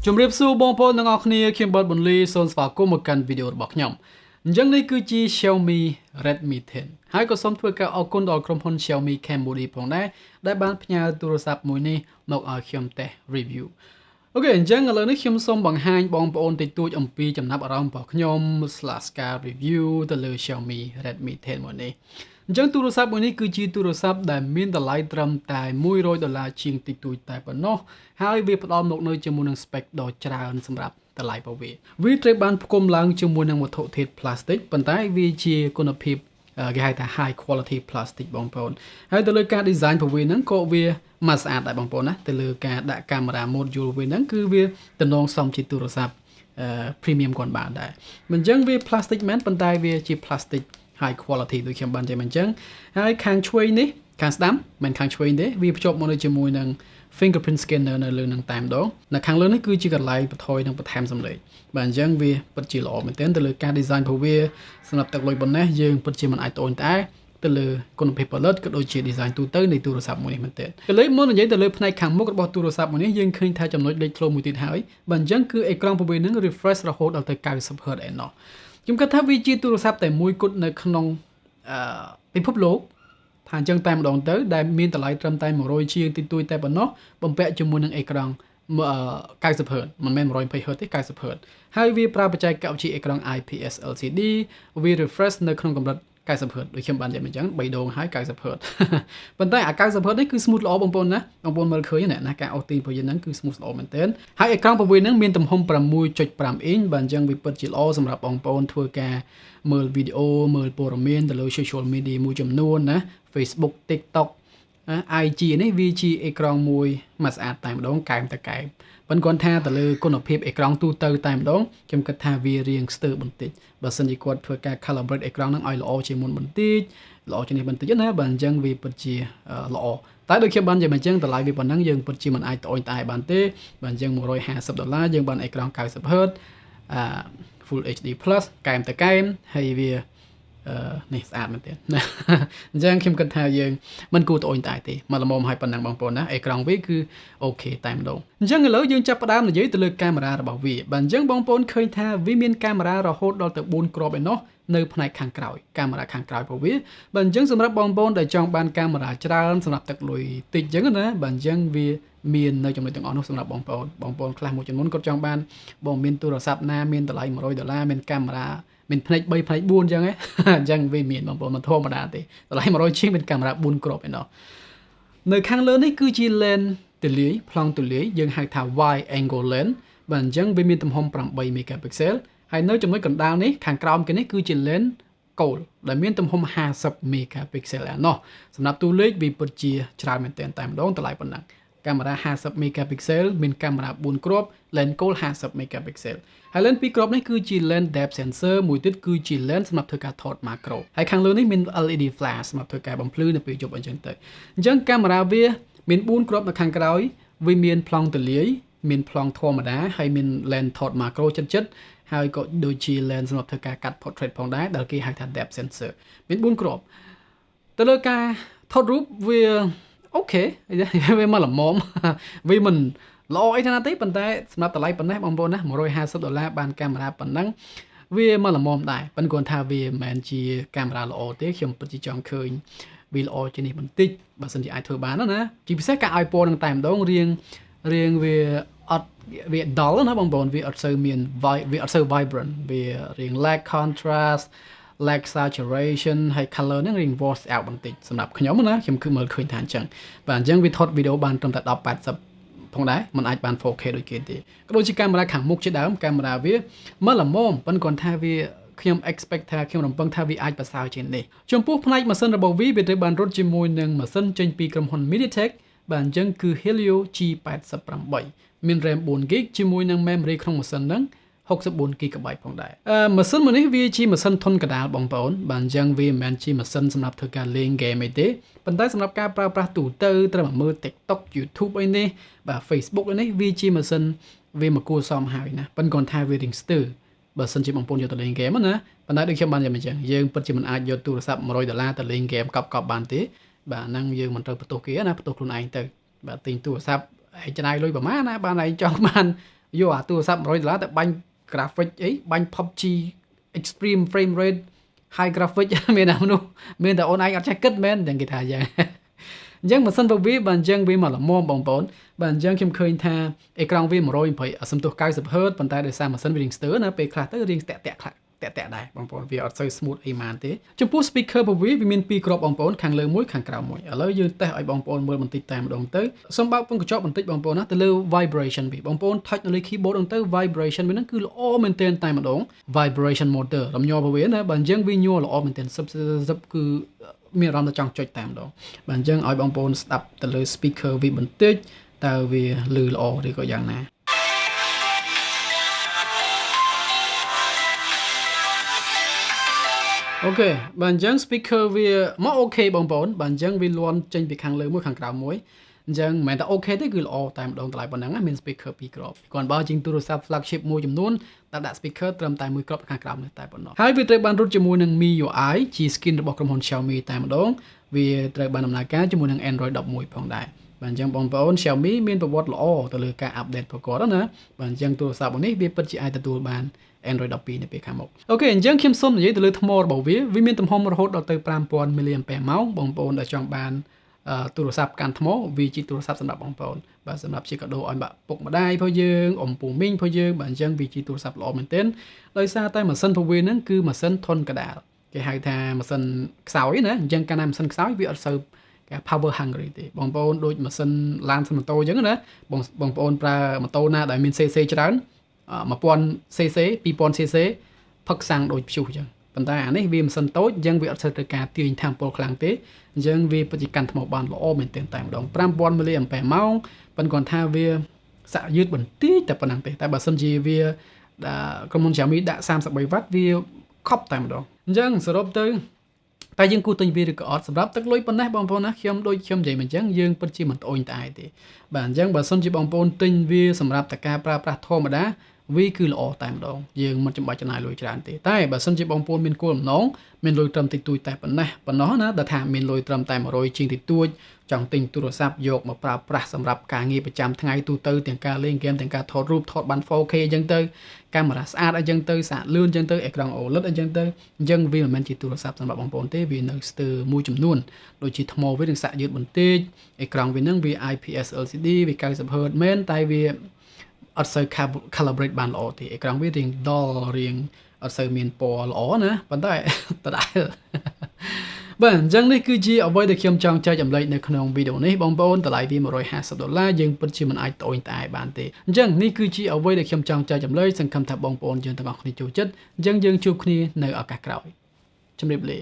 ជំរាបសួរបងប្អូនទាំងអស់គ្នាខ្ញុំបាទ Mrbunlee សូមស្វាគមន៍មកកាន់វីដេអូរបស់ខ្ញុំអញ្ចឹងនេះគឺជា Xiaomi Redmi 10ហើយក៏សូមធ្វើការអរគុណដល់ក្រុមហ៊ុន Xiaomi Cambodia ផងដែរដែលបានផ្ញើទូរស័ព្ទមួយនេះមកឲ្យខ្ញុំតេស្ត review អូខេអញ្ចឹងឥឡូវនេះខ្ញុំសូមបង្ហាញបងប្អូនតិចតួចអំពីចំណាប់អារម្មណ៍របស់ខ្ញុំ /ការ review ទៅលើ Xiaomi Redmi 10មួយនេះអញ្ចឹងទូរស័ព្ទមួយនេះគឺជាទូរស័ព្ទដែលមានតម្លៃត្រឹមតែ$100ជាងតិចតួចតែប៉ុណ្ណោះហើយវាផ្ដល់មកនៅជាមួយនឹង spec ដ៏ច្រើនសម្រាប់តម្លៃរបស់វាត្រូវបានផ្គុំឡើងជាមួយនឹងវត្ថុធាតុ plastic ប៉ុន្តែវាជាគុណភាពគេហៅថា high quality plastic បងប្អូនហើយទៅលើការ design របស់វាហ្នឹងក៏វាមកស្អាតដែរបងប្អូនណាទៅលើការដាក់កាមេរ៉ា module វាហ្នឹងគឺវាតំណងសមជាទូរស័ព្ទpremium គាត់បានដែរមិនអញ្ចឹងវា plastic មែនប៉ុន្តែវាជា plastic high quality ដូចខ្ញុំបាននិយាយមកអញ្ចឹងហើយខាងឆ្វេងនេះខាងស្ដាំមិនខាងឆ្វេងទេវាភ្ជាប់មកនៅជាមួយនឹង fingerprint scanner នៅលើនឹងតែម្ដងនៅខាងលើនេះគឺជាកន្លែងបន្ថយនិងបន្ថែមសំឡេងបាទអញ្ចឹងវាពិតជាល្អមែនទែនទៅលើការ design របស់វាសម្រាប់ទឹកលុយប៉ុណ្ណេះយើងពិតជាមិនអាចត្អូញត្អែទៅលើគុណភាពផលិតក៏ដូចជា design ទូទៅនៃទូរស័ព្ទមួយនេះមែនទែនឥឡូវមុននិយាយទៅលើផ្នែកខាងមុខរបស់ទូរស័ព្ទមួយនេះយើងឃើញថាចំណុចលេចធ្លោមួយទៀតហើយបាទអញ្ចឹងគឺអេក្រង់របស់វានឹង refresh រហូតដល់ទៅ 90Hz ឯណោះខ្ញុំគិតថាវាជាទូរស័ព្ទតែមួយគត់នៅក្នុងពិភពលោកថាអញ្ចឹងតែម្ដងទៅដែលមានតម្លៃត្រឹមតែ100ជាងតិចតួចតែប៉ុណ្ណោះបំពាក់ជាមួយនឹងអេក្រង់ 90Hz មិនមែន 120Hz ទេ 90Hz ហើយវាប្រើបច្ចេកវិទ្យាអេក្រង់ IPS LCD វា refresh នៅក្នុងកម្រិត 90Hz ដូចខ្ញុំបាននិយាយអញ្ចឹង3ដងហើយ 90Hz ប៉ុន្តែអា 90Hz នេះគឺ smooth ល្អបងប្អូនណាបងប្អូនមើលឃើញណាការអូសទីរបស់យើងហ្នឹងគឺ smooth ល្អមែនទែនហើយអេក្រង់របស់វាហ្នឹងមានទំហំ 6.5 អ៊ីនបាទអញ្ចឹងវាពិតជាល្អសម្រាប់បងប្អូនធ្វើការមើលវីដេអូមើលព័ត៌មានទៅលើ social media មួយចំនួនណា Facebook TikTok IG នេះវាជាអេក្រង់មួយមកស្អាតតែម្ដងកែមតែកែមប៉ុន្តែគាត់ថាទៅលើគុណភាពអេក្រង់ទូទៅតែម្ដងខ្ញុំគិតថាវារៀងស្ទើរបន្តិចបើសិនជាគាត់ធ្វើការ calibrate អេក្រង់ហ្នឹងឲ្យល្អជាងមុនបន្តិចល្អជាងនេះបន្តិចណាបើអញ្ចឹងវាពិតជាល្អតែដូចខ្ញុំបាននិយាយមកអញ្ចឹងតម្លៃវាប៉ុណ្ណឹងយើងពិតជាមិនអាចត្អូញត្អែបានទេបើអញ្ចឹង$150យើងបានអេក្រង់ 90Hz Full HD Plus កែមតែកែមហើយវានេះស្អាតមែនទេណាអញ្ចឹងខ្ញុំគិតថាយើងមិនគួរត្អូញត្អែទេមកល្មមឲ្យប៉ុណ្ណឹងបងប្អូនណាអេក្រង់វាគឺអូខេតែម្ដងអញ្ចឹងឥឡូវយើងចាប់ផ្ដើមនិយាយទៅលើកាមេរ៉ារបស់វាបាទអញ្ចឹងបងប្អូនឃើញថាវាមានកាមេរ៉ារហូតដល់ទៅ4គ្រាប់ឯណោះនៅផ្នែកខាងក្រោយកាមេរ៉ាខាងក្រោយរបស់វាបាទអញ្ចឹងសម្រាប់បងប្អូនដែលចង់បានកាមេរ៉ាច្រើនសម្រាប់ទឹកលុយតិចអញ្ចឹងណាបាទអញ្ចឹងវាមាននៅចំណុចទាំងអស់នោះសម្រាប់បងប្អូនខ្លះមួយចំនួនគាត់ចង់បានបងមានទូរស័ព្ទណាមានតម្លៃ$100មានកាមេរ៉ាមានផ្នែក3ផ្នែក4អញ្ចឹងហ៎អញ្ចឹងវាមានបងប្អូនមិនធម្មតាទេតម្លៃ100ជាងមានកាមេរ៉ា4គ្រាប់ឯណោះនៅខាងលើនេះគឺជា lens ទូលាយប្លង់ទូលាយយើងហៅថា wide angle lens បាទអញ្ចឹងវាមានទំហំ8 megapixel ហើយនៅចំណុចកណ្ដាលនេះខាងក្រោមគេនេះគឺជា lens គោលដែលមានទំហំ50 megapixel ឯណោះសម្រាប់តួលេខវាពិតជាច្រើនមែនទែនតែម្ដងតម្លៃប៉ុណ្ណឹងកាមេរ៉ា50 megapixel មានកាមេរ៉ា4គ្រាប់ lens គោល50 megapixel ហើយ lens 2គ្រាប់នេះគឺជា lens depth sensor មួយទៀតគឺជា lens សម្រាប់ធ្វើការថត macro ហើយខាងលើនេះមាន LED flash សម្រាប់ធ្វើការបំភ្លឺនៅពេលយប់អញ្ចឹងទៅអញ្ចឹងកាមេរ៉ាវាមាន4គ្រាប់នៅខាងក្រោយវាមានប្លង់ទូលាយមានប្លង់ធម្មតាហើយមាន lens ថត macro ចិត្តហើយក៏ដូចជា lens សម្រាប់ធ្វើការកាត់ portrait ផងដែរដែលគេហៅថា depth sensor មាន4គ្រាប់ទៅលើការថតរូបវាអូខេវាមកល្មមវាមិនល្អអីណាទេប៉ុន្តែសម្រាប់តម្លៃប៉ុណ្ណេះបងប្អូនណា$150បានកាមេរ៉ាប៉ុណ្ណឹងវាមកល្មមដែរប៉ុន្តែគាត់ថាវាមិនមែនជាកាមេរ៉ាល្អទេខ្ញុំពិតជាចង់ឃើញវាល្អជាងនេះបន្តិចបើសិនជាអាចធ្វើបានណាជាពិសេសការឲ្យពណ៌នឹងតែម្ដងរៀងវាអត់វា dull ណាបងប្អូនវាអត់សូវមានវាអត់សូវ vibrant វារៀង lack contrast lack saturation ហើយ color ហ្នឹងរៀង wash out បន្តិចសម្រាប់ខ្ញុំណាខ្ញុំគឺមើលឃើញថាអញ្ចឹងបាទអញ្ចឹងវាថតវីដេអូបានត្រឹមតែ1080ផងដែរមិនអាចបាន 4K ដូចគេទេក៏ដូចជាកាមេរ៉ាខាងមុខជាដើមកាមេរ៉ាវាមកល្មមប៉ុន្តែគាត់ថាវាខ្ញុំ expect ថាខ្ញុំរំពឹងថាវាអាចប្រសើរជាងនេះចំពោះផ្នែកម៉ាស៊ីនរបស់វាត្រូវបានរត់ជាមួយនឹងម៉ាស៊ីនចេញពីក្រុមហ៊ុន MediaTek បាទអញ្ចឹងគឺ Helio G88 មាន RAM 4GB ជាមួយនឹង memory ក្នុងម៉ាស៊ីនហ្នឹង64GB ផងដែរម៉ាស៊ីនមួយនេះវាជាម៉ាស៊ីនធុនកណ្ដាលបងប្អូនបាទអញ្ចឹងវាមិនមែនជាម៉ាស៊ីនសម្រាប់ធ្វើការលេងហ្គេមអីទេប៉ុន្តែសម្រាប់ការប្រើប្រាស់ទូទៅត្រូវមើល TikTok YouTube អីនេះបាទ Facebook អីនេះវាជាម៉ាស៊ីនវាមកគួរសមហើយណាប៉ុន្តែគាត់ថាវារៀងស្ទើរបើសិនជាបងប្អូនយកទៅលេងហ្គេមណាប៉ុន្តែដូចខ្ញុំបាននិយាយអញ្ចឹងយើងពិតជាមិនអាចយកទូរស័ព្ទ$100ទៅលេងហ្គេមកប់បានទេបាទហ្នឹងយើងមិនត្រូវបន្ទោសគេណាបន្ទោសខ្លួនឯងទៅបាទទិញទូរស័ព្ទឯងចំណាយលុយប្រហែលណាបានឯងចង់បាន យកអាទូរស័ព្ទ$100ទៅបាញ់ graphic អីបាញ់ PUBG extreme frame rate high graphic មានតែមនុស្សមានតែអូនឯងអត់ចេះគិតមែនទាំងគេថាយ៉ាងអញ្ចឹងបើសិនបើវាអញ្ចឹងវាមកល្មមបងប្អូនបាទអញ្ចឹងខ្ញុំឃើញថាអេក្រង់វា120សំទុះ 90Hz ប៉ុន្តែដោយសារម៉ាស៊ីនវារៀងស្ទើរណាពេលខ្លះទៅរៀងតាក់ដែរបងប្អូនវាអត់សូវ smooth អីម៉ានទេចំពោះ speaker របស់វាមាន2គ្រាប់បងប្អូនខាងលើមួយខាងក្រោមមួយឥឡូវយើងតេស្តឲ្យបងប្អូនមើលបន្តិចតែម្ដងទៅសូមបើកពងកញ្ចក់បន្តិចបងប្អូនណាទៅលើ vibration វាបងប្អូន touch នៅលើ keyboard ហ្នឹងទៅ vibration វាហ្នឹងគឺល្អមែនទែនតែម្ដង vibration motor រំញ័ររបស់វាណាបើអញ្ចឹងវាញ័រល្អមែនទែនសឹបគឺមានអារម្មណ៍ថាចង់ចុចតែម្ដងបាទអញ្ចឹងឲ្យបងប្អូនស្ដាប់ទៅលើ speaker វាបន្តិចតើវាឮល្អឬក៏យ៉ាងណាអូខេបាទអញ្ចឹង speaker វាមកអូខេបងប្អូនបាទអញ្ចឹងវាលាន់ចេញពីខាងលើមួយខាងក្រោមមួយអញ្ចឹងមិនមែនតែអូខេទេគឺល្អតែម្ដងតម្លៃប៉ុណ្ណឹងមាន speaker 2គ្រាប់គាត់បើជាងទូរស័ព្ទ flagship មួយចំនួនតែដាក់ speaker ត្រឹមតែមួយគ្រាប់ខាងក្រោមនេះតែប៉ុណ្ណោះហើយវាត្រូវបានរត់ជាមួយនឹង MIUI ជា skin របស់ក្រុមហ៊ុន Xiaomi តែម្ដងវាត្រូវបានដំណើរការជាមួយនឹង Android 11ផងដែរបាទអញ្ចឹងបងប្អូន Xiaomi មានប្រវត្តិល្អទៅលើការ update ប្រកបណាបាទអញ្ចឹងទូរស័ព្ទនេះវាពិតជាអាចទទួលបាន Android 12នៅពេលខាងមុខអូខេអញ្ចឹងខ្ញុំសូមនិយាយទៅលើថ្មរបស់វាមានទំហំរហូតដល់ទៅ 5000 mAh បងប្អូនដែលចង់បានទូរស័ព្ទកាន់ថ្មវាជាទូរស័ព្ទសម្រាប់បងប្អូនបាទសម្រាប់ជាកាដូឲ្យបាក់ពុកម្ដាយផងយើងអ៊ំពូមីងផងយើងបាទអញ្ចឹងវាជាទូរស័ព្ទល្អមែនទែនដោយសារតែម៉ាស៊ីនរបស់វាហ្នឹងគឺម៉ាស៊ីនធន់កដាលគេហៅថាម៉ាស៊ីនខ្សោយណាអញ្ចឹងកាលណាម៉ាស៊ីនខ្សោយវាអត់សូវគេ power hungry ទេបងប្អូនដូចម៉ាស៊ីនឡានម៉ូតូអញ្ចឹងណាបងប្អូនប្រើម៉ូតូណាដែលមាន cc ច្រើន1000cc 2000cc ផឹកសាំងដូចព្យុះអញ្ចឹងប៉ុន្តែអានេះវាម៉ាស៊ីនតូចអញ្ចឹងវាអត់សូវត្រូវការទាញថាមពលខ្លាំងទេអញ្ចឹងវាពិតជាកាន់ថ្មបានល្អមែនទែនតែម្ដង 5000 mAh ប៉ុន្តែគាត់ថាវាសាក់យឺតបន្តិចតែប៉ុណ្ណឹងទេតែបើសិនជាវាក្រុមហ៊ុន Xiaomi ដាក់ 33W វាខប់តែម្ដងអញ្ចឹងសរុបទៅតែយើងគួរទិញវាឬក៏អត់សម្រាប់ទឹកលុយប៉ុណ្ណេះបងប្អូនណាខ្ញុំនិយាយមិនអញ្ចឹងយើងពិតជាមិនត្អូញត្អែទេបាទអញ្ចឹងបើសិនជាបងប្អូនទិញវាសម្រាប់តែការប្រើប្រាស់ធម្មតាវាគឺល្អតែម្ដងយើងមិនចាំបាច់ចំណាយលុយច្រើនទេតែបើសិនជាបងប្អូនមានគោលបំណងមានលុយត្រឹមតិចតួចតែប៉ុណ្ណោះណាដែលថាមានលុយត្រឹមតែ100ជាងតិចតួចចង់ទិញទូរស័ព្ទយកមកប្រើប្រាស់សម្រាប់ការងារប្រចាំថ្ងៃទូទៅទាំងការលេងហ្គេមទាំងការថតរូបថតបាន 4K អញ្ចឹងទៅកាមេរ៉ាស្អាតអញ្ចឹងទៅសាកលឿនអញ្ចឹងទៅអេក្រង់ OLED អញ្ចឹងទៅអញ្ចឹងវាមិនមែនជាទូរស័ព្ទសម្រាប់បងប្អូនទេវានៅស្ទើរមួយចំនួនដូចជាថ្មវានឹងសាក់យឺតបន្តិចអេក្រង់វានឹងវា IPS LCD វា 90Hz មែនតែវាអត់សូវ calibrate បានល្អទេអេក្រង់វារៀងដល់រៀងអត់សូវមានពណ៌ល្អណាប៉ុន្តែដដែលបាទអញ្ចឹងនេះគឺជាអ្វីដែលខ្ញុំចង់ចែកចម្លែកនៅក្នុងវីដេអូនេះបងប្អូនតម្លៃវា$150យើងពិតជាមិនអាចត្អូញត្អែបានទេអញ្ចឹងនេះគឺជាអ្វីដែលខ្ញុំចង់ចែកចម្លែកសង្ឃឹមថាបងប្អូនយើងទាំងអស់គ្នាចូលចិត្តអញ្ចឹងយើងជួបគ្នានៅឱកាសក្រោយជម្រាបលា